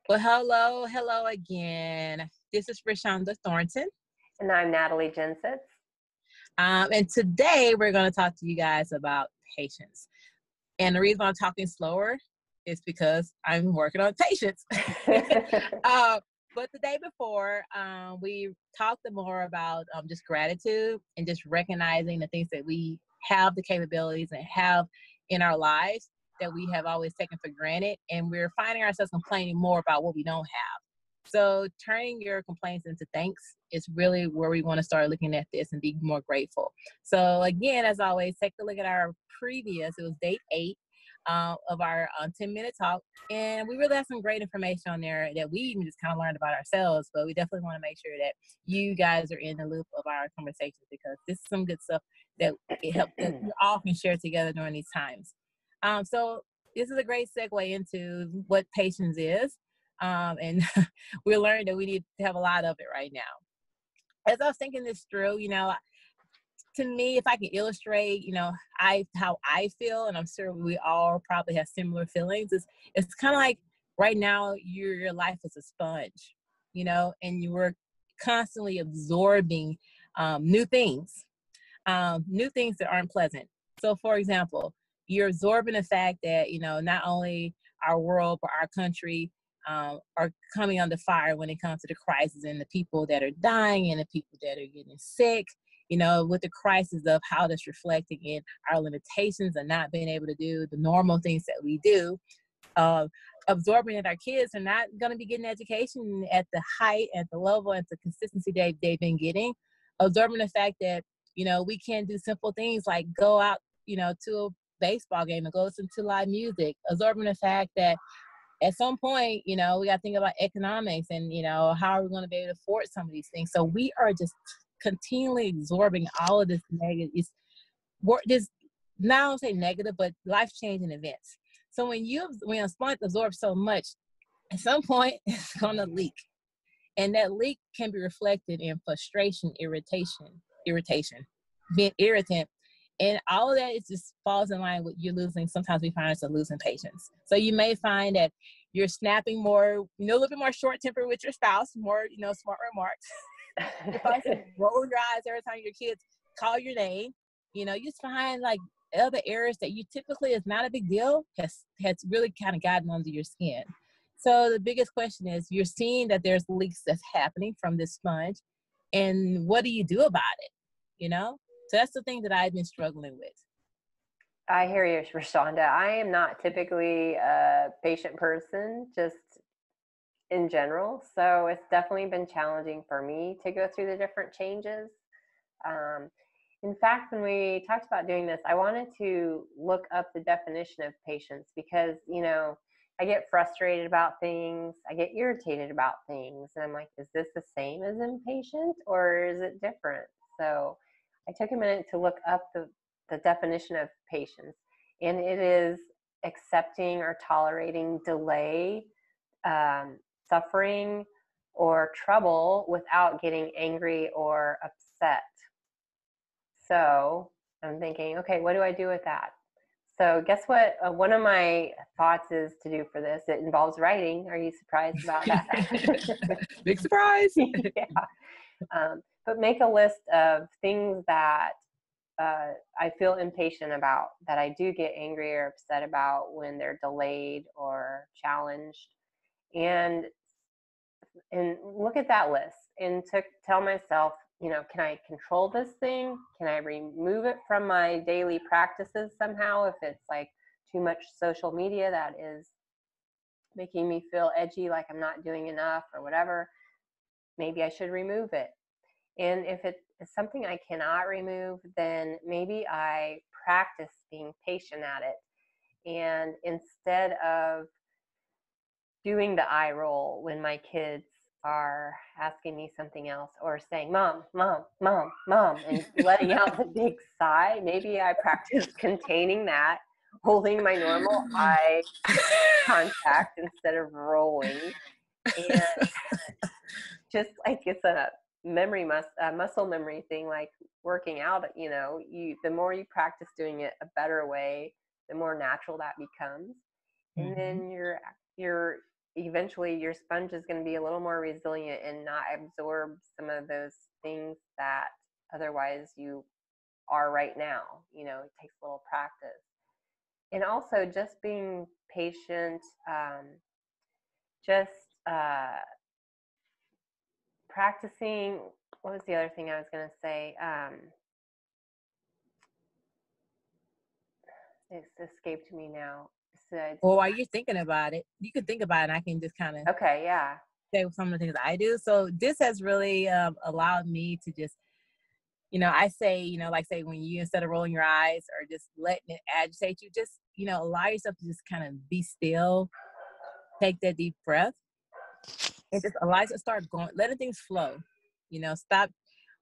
Well, hello again. This is Rashonda Thornton. And I'm Natalie Jensitz. And today we're going to talk to you guys about patience. And the reason I'm talking slower is because I'm working on patience. But the day before, we talked more about just gratitude and just recognizing the things that we have the capabilities and have in our lives that we have always taken for granted. And we're finding ourselves complaining more about what we don't have. So turning your complaints into thanks is really where we want to start looking at this and be more grateful. So again, as always, take a look at our it was date 8 of our 10-minute talk. And we really have some great information on there that we even just kind of learned about ourselves, but we definitely want to make sure that you guys are in the loop of our conversations because this is some good stuff that it helps that we all can share together during these times. So this is a great segue into what patience is. And we learned that we need to have a lot of it right now. As I was thinking this through, to me, if I can illustrate, how I feel, and I'm sure we all probably have similar feelings, it's kind of like right now your life is a sponge, and you were constantly absorbing new things that aren't pleasant. So for example, you're absorbing the fact that, not only our world, but our country are coming under fire when it comes to the crisis and the people that are dying and the people that are getting sick, with the crisis of how that's reflecting in our limitations and not being able to do the normal things that we do. Absorbing that our kids are not going to be getting education at the height, at the level, at the consistency they've been getting. Absorbing the fact that, we can't do simple things like go out, to a baseball game and go listen to live music. Absorbing the fact that at some point, we got to think about economics and, how are we going to be able to afford some of these things? So we are just continually absorbing all of this negative, this, not I don't say negative, but life-changing events. So when a sponge absorbs so much, at some point it's going to leak. And that leak can be reflected in frustration, irritation, being irritant. And all of that is just falls in line with you losing. Sometimes we find ourselves losing patience. So you may find that you're snapping more, a little bit more short temper with your spouse, more, smart remarks. You're probably rolling your eyes every time your kids call your name. You just find like other areas that you typically is not a big deal has really kind of gotten under your skin. So the biggest question is you're seeing that there's leaks that's happening from this sponge. And what do you do about it? So that's the thing that I've been struggling with. I hear you, Rashonda. I am not typically a patient person, just in general. So it's definitely been challenging for me to go through the different changes. In fact, when we talked about doing this, I wanted to look up the definition of patience because, I get frustrated about things. I get irritated about things. And I'm like, is this the same as impatient or is it different? So I took a minute to look up the definition of patience. And it is accepting or tolerating delay, suffering, or trouble without getting angry or upset. So I'm thinking, okay, what do I do with that? So guess what? One of my thoughts is to do for this. It involves writing. Are you surprised about that? Big surprise. Yeah. But make a list of things that I feel impatient about, that I do get angry or upset about when they're delayed or challenged. And look at that list and tell myself, can I control this thing? Can I remove it from my daily practices somehow? If it's like too much social media that is making me feel edgy, like I'm not doing enough or whatever, maybe I should remove it. And if it is something I cannot remove, then maybe I practice being patient at it. And instead of doing the eye roll when my kids are asking me something else or saying, mom, mom, mom, mom, and letting out the big sigh, maybe I practice containing that, holding my normal eye contact instead of rolling. And just like it's a muscle memory thing, like working out, the more you practice doing it a better way, the more natural that becomes. And then you're eventually your sponge is going to be a little more resilient and not absorb some of those things that otherwise you are right now. You know, it takes a little practice. And also just being patient, just practicing. What was the other thing I was going to say? It's escaped me now. Well, while you're thinking about it, you can think about it and I can just kind of Okay, yeah. say some of the things I do. So this has really allowed me to just, I say, like say when you, instead of rolling your eyes or just letting it agitate you, just, allow yourself to just kind of be still, take that deep breath, and just allow yourself to start going, letting things flow, stop.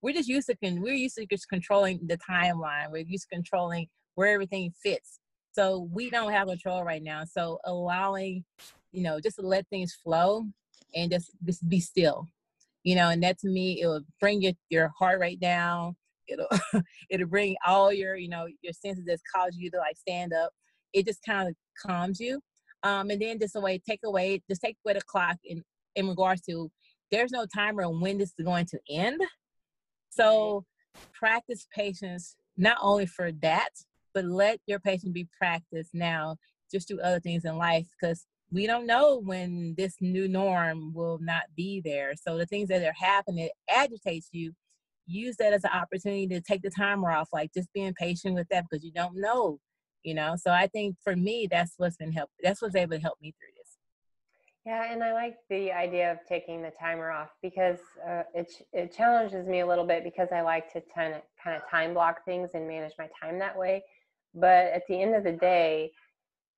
We're used to just controlling the timeline. We're used to controlling where everything fits. So we don't have control right now. So allowing, just to let things flow and just be still, and that to me, it will bring your heart rate down. It'll, it'll bring all your, your senses that's caused you to like stand up. It just kind of calms you. And then just take away the clock in regards to, there's no timer on when this is going to end. So practice patience, not only for that, but let your patience be practiced now. Just do other things in life, because we don't know when this new norm will not be there. So the things that are happening that agitates you, use that as an opportunity to take the timer off, like just being patient with that, because you don't know, So I think for me, that's what's able to help me through this. Yeah, and I like the idea of taking the timer off, because it challenges me a little bit, because I like to kind of time block things and manage my time that way. But at the end of the day,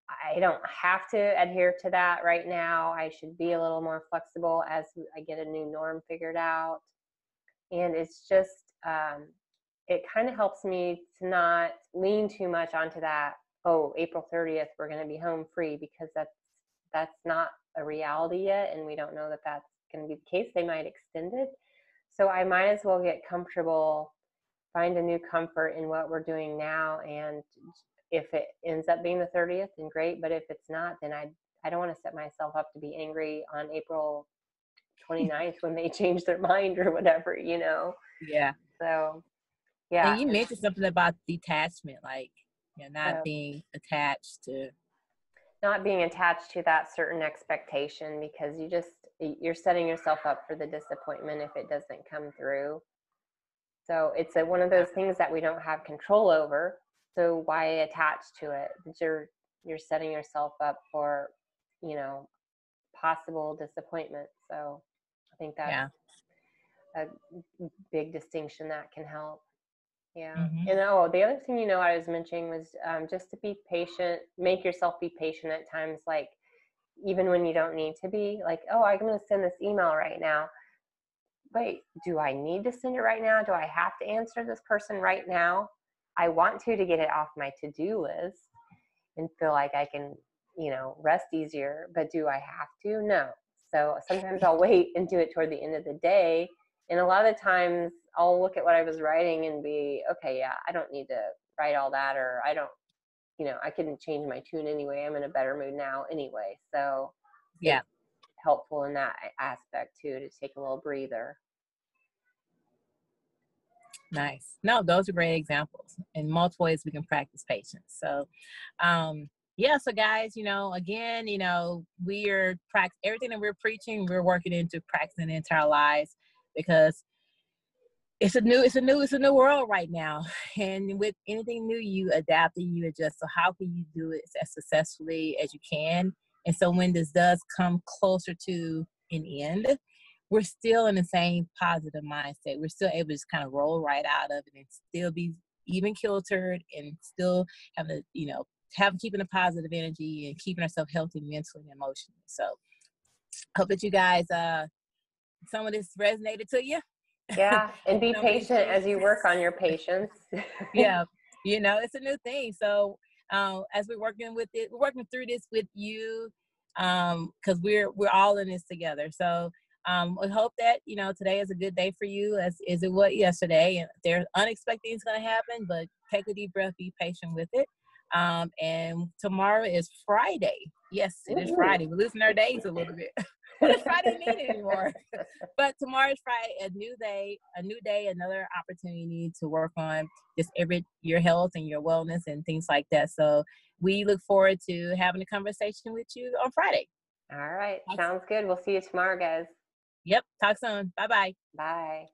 I don't have to adhere to that right now. I should be a little more flexible as I get a new norm figured out. And it's just, it kind of helps me to not lean too much onto that, oh, April 30th, we're going to be home free, because that's not a reality yet. And we don't know that that's going to be the case. They might extend it. So I might as well get comfortable, find a new comfort in what we're doing now. And if it ends up being the 30th, then great. But if it's not, then I don't want to set myself up to be angry on April 29th when they change their mind or whatever, Yeah. So, yeah. And you mentioned something about detachment, like not being attached to that certain expectation, because you're setting yourself up for the disappointment if it doesn't come through. So it's one of those things that we don't have control over. So why attach to it? You're setting yourself up for, possible disappointment. So I think that's a big distinction that can help. Yeah. Mm-hmm. And the other thing, I was mentioning was just to be patient, make yourself be patient at times, like even when you don't need to be, like, oh, I'm going to send this email right now. Wait, do I need to send it right now? Do I have to answer this person right now? I want to get it off my to-do list and feel like I can, rest easier, but do I have to? No. So sometimes I'll wait and do it toward the end of the day. And a lot of the times I'll look at what I was writing and be, okay, yeah, I don't need to write all that, or I don't, I couldn't change my tune anyway. I'm in a better mood now anyway. So yeah, helpful in that aspect too, to take a little breather. Nice. No, those are great examples. In multiple ways we can practice patience. So so guys, again, we're everything that we're preaching, we're working into practicing into our lives, because it's a new world right now. And with anything new, you adapt and you adjust. So how can you do it as successfully as you can? And so when this does come closer to an end, we're still in the same positive mindset. We're still able to just kind of roll right out of it and still be even kiltered and still have keeping a positive energy and keeping ourselves healthy mentally and emotionally. So hope that you guys, some of this resonated to you. Yeah. And be patient as you work on your patience. Yeah. It's a new thing. So as we're working through this with you, because we're all in this together. So we hope that, today is a good day for you, as it was yesterday. And there's unexpected things going to happen, but take a deep breath, be patient with it. And tomorrow is Friday. Yes, it is Friday. We're losing our days a little bit. What does Friday mean anymore? But tomorrow is Friday, a new day, another opportunity to work on just your health and your wellness and things like that. So we look forward to having a conversation with you on Friday. All right. Sounds good. We'll see you tomorrow, guys. Yep. Talk soon. Bye-bye. Bye.